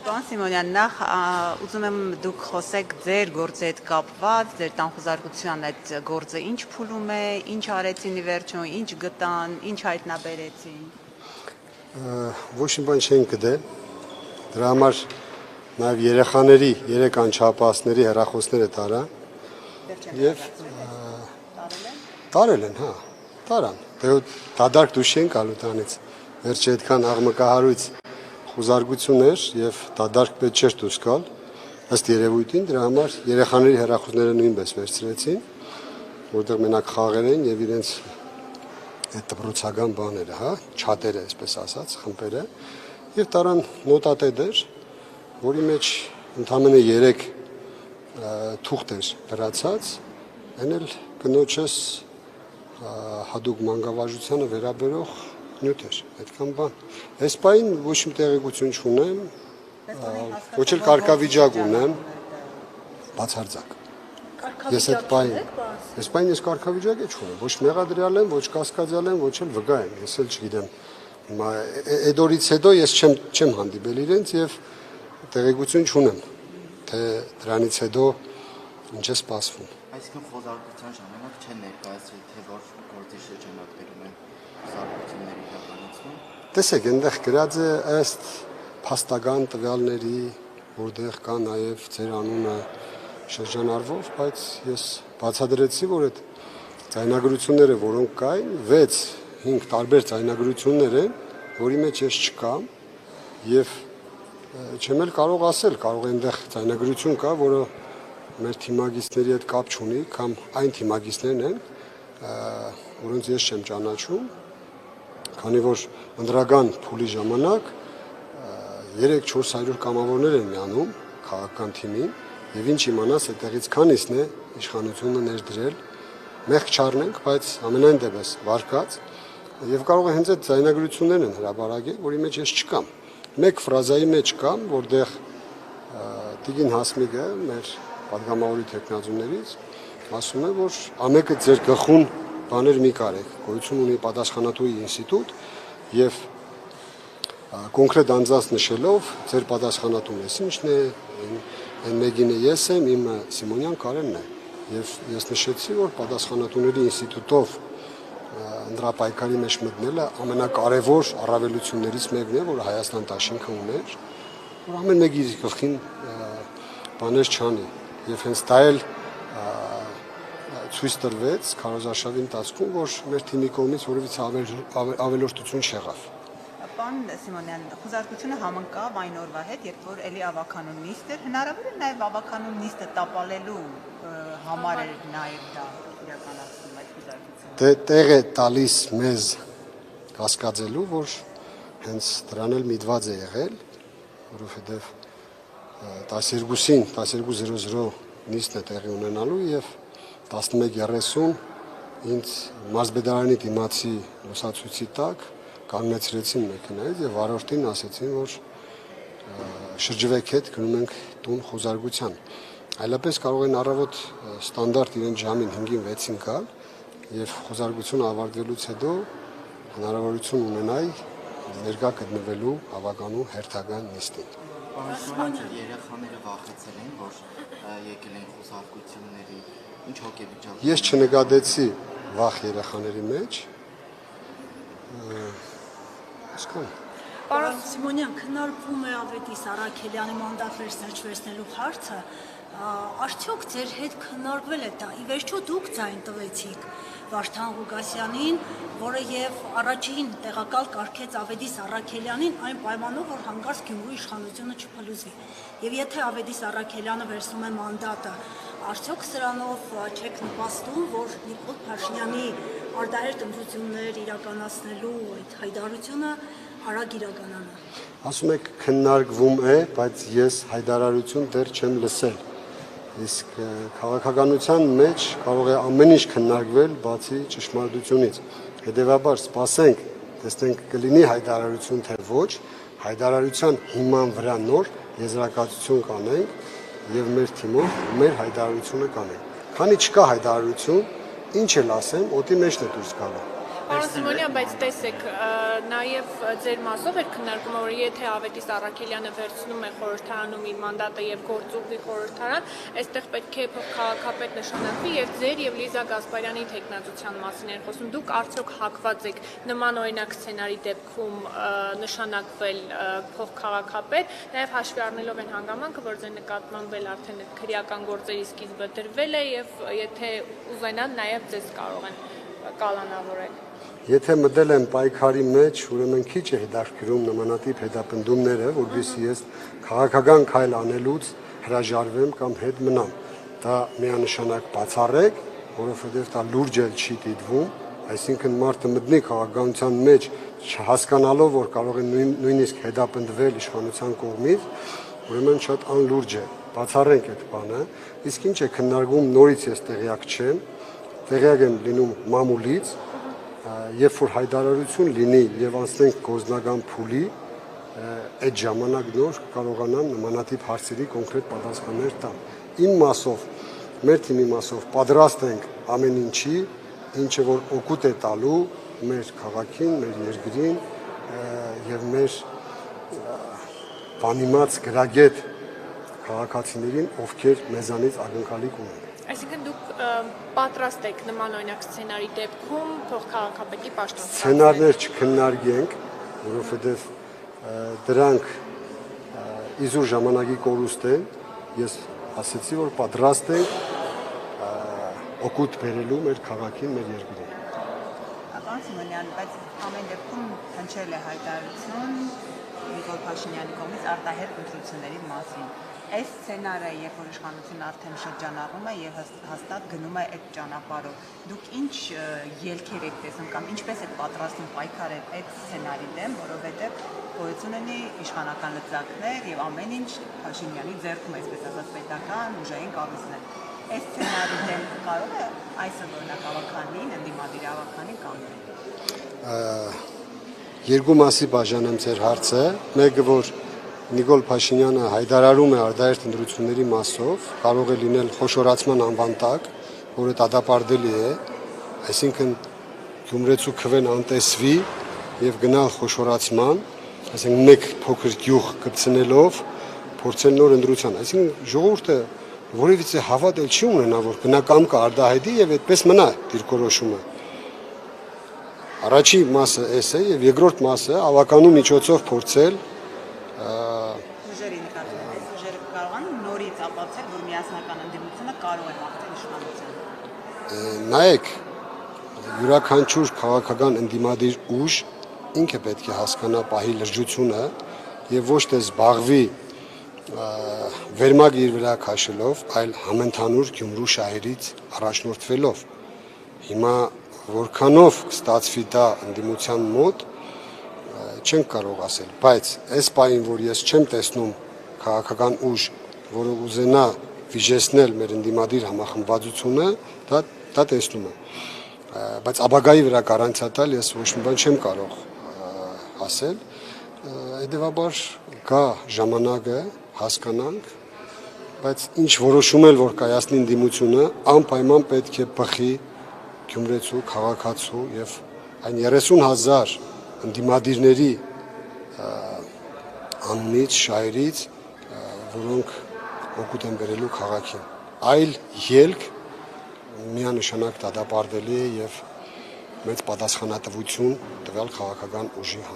Պարոն Սիմոնյան, նախ ուզում եմ դուք խոսեք ձեր գործի հետ կապված, ձեր տանխուզարկության այդ գործը ինչ փուլում է, ինչ արեցին ի վերջո, ինչ գտան, ինչ հայտնաբերեցին։ Ոչ մի բան չեն գտել, դրա համար նաև երեխաների 3 անչափահասների հեռախոսները տարա եւ տարել են, հա, տարան։ Դե դադարք դուրս չեն գալու տանից։ Վերջի այդքան աղմկահարույց խուզարկություն էր եւ դադարք պետք չէր դուրս գալ։ Ըստ երևույթին դրա համար երեխաների հեռախոսները նույնպես վերցրեցին, որտեղ մենակ խաղեր են եւ իրենց այդ դպրոցական բաները, հա, չաթերը, այսպես ասած, խմբերը եւ տարան նոտատեդեր, որի մեջ ընդամենը 3 թուղթ էր դրացած, այն էլ կնոջս հadoop մանկավարժությանը վերաբերող նյութ էր, այդքան բան։ Այս պահին ոչ մի տեղեկություն չունեմ, ոչ էլ կարգավիճակ ունեմ, բացարձակ։ Ես այդ պահին ես կարգավիճակ չունեմ, ոչ մեղադրյալ եմ, ոչ կասկածյալ եմ, ոչ էլ վկա եմ, ես էլ չգիտեմ։ Այդ օրից հետո ես չեմ հանդիպել իրենց եւ տեղեկություն չունեմ, թե դրանից հետո ինչ է սպասվում։ Այսինքն խոզարկության ժամանակ չեն ներկայացրել, թե որ գործի շրջանակներում են խոզարկությունների իրականացվում։ Տեսեք, այնտեղ գրած է ըստ փաստական տվյալների, որտեղ կա նաև ձեր անունը շրջանառվող, բայց ես բացատրեցի, որ այդ ձայնագրությունները, որոնք կային, 6-5 տարբեր ձայնագրություններ են, որի մեջ ես չկամ եւ չեմ էլ կարող ասել, կարող է այնտեղ ձայնագրություն կա, որը մեր թիմագիստների հետ կապ չունի, կամ այն թիմագիստներն են, որոնց ես չեմ ճանաչում, քանի որ ընդրական փուլի ժամանակ 300-400 կամավորներ են միանում քաղաքական թիմին, եւ ինչ իմանաս այդտեղից քանիսն է իշխանությունը ներդրել, մեղք չառնենք, բայց ամենայն դեպս վարկած, եւ կարող է հենց այդ ձայնագրություններն են հրապարակել, որի մեջ ես չկամ։ Մեկ ֆրազայի մեջ կամ, որտեղ Տիգին Հասմիկը, մեր պատգամավորի տեխնազուներից, ասում է, որ ամեկը ձեր գլխուն բաներ մի կարեք, գոյություն ունի պատասխանատուի ինստիտուտ եւ կոնկրետ անձանց նշելով ձեր պատասխանատուն ես ինչն է, այն մեկինը ես եմ, իմը Սիմոնյան Կարենն է եւ ես նշեցի, որ պատասխանատուների ինստիտուտով ընդրապայքարի մեջ մտնելը ամենակարևոր առավելություններից մեկն է, որ Հայաստան դաշինքը ուներ, որ ամեն մեկի գլխին բաներ չանի եւ հենց դա էլ ցույց տրվեց քարոզարշավի ընթացքում, որ մեր թիմի կողմից որևիցե ավելորդություն չեղավ։ Պարոն Սիմոնյան, խոզարկությունը համընկավ այն օրվա հետ, երբ որ էլի ավականուն նիստ էր, հնարավոր է նաեւ ավականուն նիստը տապալելու համար էր նաեւ դա իրականացնում այդ խոզարկությունը։ Դե տեղ է տալիս մեզ կասկածելու, որ հենց դրան էլ միտված է եղել, որովհետեւ 12-ին 12:00 նիստն է տեղի ունենալու եւ 11:30 ինձ մարզբեդարանի դիմացի լուսացույցի տակ կանգնեցրեցին մեքենայից եւ վարորդին ասեցին, որ շրջվեք հետ գնում ենք տուն խոզարկության։ Այլապես կարող են առավոտ ստանդարտ իրեն ժամին 5-ին 6-ին գալ եւ խոզարկությունը ավարտվելուց հետո հնարավորություն ունենայի ներկա գտնվելու հավականու հերթական նիստին։ Երեխաները վախեցել են, որ եկել են խոզարկությունների, ինչ հոգեվիճակ։ Ես չնկատեցի վախ երեխաների մեջ։ Պարոն Սիմոնյան, քննարկվում է Ավետիս Առաքելյանի մանդատ վերջնելու հարցը, արդյոք ձեր հետ քննարկվել է դա, ի վերջո դուք ձայն տվեցիք Վարդան Ղուկասյանին, որը եւ առաջին տեղակալ կարգեց Ավետիս Առաքելյանին այն պայմանով, որ հանկարծ Գյումրու իշխանությունը չփլուզվի։ Եվ եթե Ավետիս Առաքելյանը վերցնում է մանդատը, արդյոք սրանով չեք նպաստում, որ Նիկոլ Փաշինյանի արդարեր ընտրություններ իրականացնելու այդ հայտարարությունը արագ իրականանա։ Ասում եք քննարկվում է, բայց ես հայտարարություն դեռ չեմ լսել։ Իսկ քաղաքականության մեջ կարող է ամեն ինչ քննարկվել բացի ճշմարտությունից։ Հետևաբար սպասենք, տեսնենք կլինի հայտարարություն թե ոչ, հայտարարության հիման վրա նոր եզրակացություն կանենք եւ մեր թիմով մեր հայտարարությունը կանենք։ Քանի չկա հայտարարություն, ինչ էլ ասեմ, օդի մեջն է դուրս գալու։ Պարոն Սիմոնյան, բայց տեսեք, նաև ձեր մասով էր քննարկումը, որ եթե Ավետիս Առաքելյանը վերցնում է խորհրդարանում իր մանդատը եւ գործուղի խորհրդարան, այստեղ պետք է փոխքաղաքապետ նշանակվի եւ ձեր եւ Լիզա Գասպարյանի թեկնածության մասին են խոսում։ Դուք արդյոք հակված եք նման օրինակ սցենարի դեպքում նշանակվել փոխքաղաքապետ, նաև հաշվի առնելով այն հանգամանքը, որ ձեր նկատմամբ էլ արդեն քրեական գործերի սկիզբը դրվել է եւ եթե ուզենան նաև ձեզ կարող են կալանավորել։ Եթե մտել եմ պայքարի մեջ, ուրեմն քիչ է հետաքրքրում նմանատիպ հետապնդումները, որովհետեւ ես քաղաքական քայլ անելուց հրաժարվեմ կամ հետ մնամ։ Դա միանշանակ բացառեք, որովհետեւ դա լուրջ էլ չի դիտվում, այսինքն մարդը մտնի քաղաքականության մեջ չհասկանալով, որ կարող է նույնիսկ հետապնդվել իշխանության կողմից, ուրեմն շատ անլուրջ է։ Բացառենք այդ բանը, իսկ ինչ է քննարկվում, նորից ես տեղյակ չեմ, տեղյակ եմ լինում մամուլից, երբ որ հայտարարություն լինի եւ անցնենք գործնական փուլի, այդ ժամանակ նոր կարողանամ նմանատիպ հարցերի կոնկրետ պատասխաններ տամ։ Իմ մասով, մեր թիմի մասով պատրաստ ենք ամեն ինչի, ինչը որ օգուտ է տալու մեր քաղաքին, մեր երկրին եւ մեր բանիմաց գրագետ քաղաքացիներին, ովքեր մեզանից ակնկալիք ունեն։ Այսինքն դուք պատրաստ եք նման օրինակ սցենարի դեպքում փոխքաղաքապետի պաշտոն։ Սցենարներ չքննարկենք, որովհետև դրանք իզուր ժամանակի կորուստ են, ես ասացի, որ պատրաստ ենք օգուտ բերելու մեր քաղաքին, մեր երկրին։ Պարոն Սիմոնյան, բայց ամեն դեպքում հնչել է հայտարարություն Նիկոլ Փաշինյանի կողմից արտահերթ ընտրությունների մասին։ Այս սցենարը, երբ որ իշխանությունը արդեն շրջանառվում է եւ հաստատ գնում է այդ ճանապարհով, դուք ինչ ելքեր եք տեսնում կամ ինչպես եք պատրաստվում պայքարել այդ սցենարի դեմ, որովհետեւ գոյություն ունի իշխանական լծակներ եւ ամեն ինչ Փաշինյանի ձեռքում է, այսպես ասած, պետական ուժային կառույցներ։ Այս սցենարի դեմ կարող է այսօր օրինակ ավականին, ընդդիմադիր ավականին կանգնել։ Երկու մասի բաժանեմ ձեր հարցը, մեկը որ Նիկոլ Փաշինյանը հայտարարում է արտահերթ ընտրությունների մասով, կարող է լինել խոշորացման անվան տակ, որը դատապարտելի է, այսինքն Գյումրեցու քվեն անտեսվի եւ գնալ խոշորացման, այսինքն մեկ փոքր գյուղ կպցնելով փորձել նոր ընտրության, այսինքն ժողովուրդը որևիցե հավատ էլ չի ունենա, որ բնակամքը արտահայտի եւ այդպես մնա դիրքորոշումը։ Առաջի մասը էս է եւ երկրորդ մասը ավականու միջոցով փորձել ուժերի նկատմամբ այս ուժերը կարող են նորից ապացուցել, որ միասնական ընդդիմությունը կարող է հաղթել իշխանությանը։ Նայեք, յուրաքանչյուր քաղաքական ընդդիմադիր ուժ ինքը պետք է հասկանա պահի լրջությունը եւ ոչ թե զբաղվի վերմագիր վրա քաշելով, այլ համընդհանուր Գյումրու շահերից առաջնորդվելով։ Հիմա որքանով կստացվի դա ընդդիմության մոտ չենք կարող ասել, բայց այս պահին, որ ես չեմ տեսնում քաղաքական ուժ, որը ուզենա վիժեցնել մեր ընդդիմադիր համախմբվածությունը, դա տեսնում եմ։ Բայց ապագայի վրա գարանտիա տալ ես ոչ մի բան չեմ կարող ասել։ Հետևաբար գա ժամանակը հասկանանք, բայց ինչ որոշում էլ որ կայացնի ընդդիմությունը, անպայման պետք է բխի Գյումրեցու քաղաքացու եւ այն 30,000 ընդդիմադիրների անունից, շահերից, որոնք օգուտ են բերելու քաղաքին։ Այլ ելք միանշանակ դատապարտելի է եւ մեծ պատասխանատվություն տվյալ քաղաքական ուժի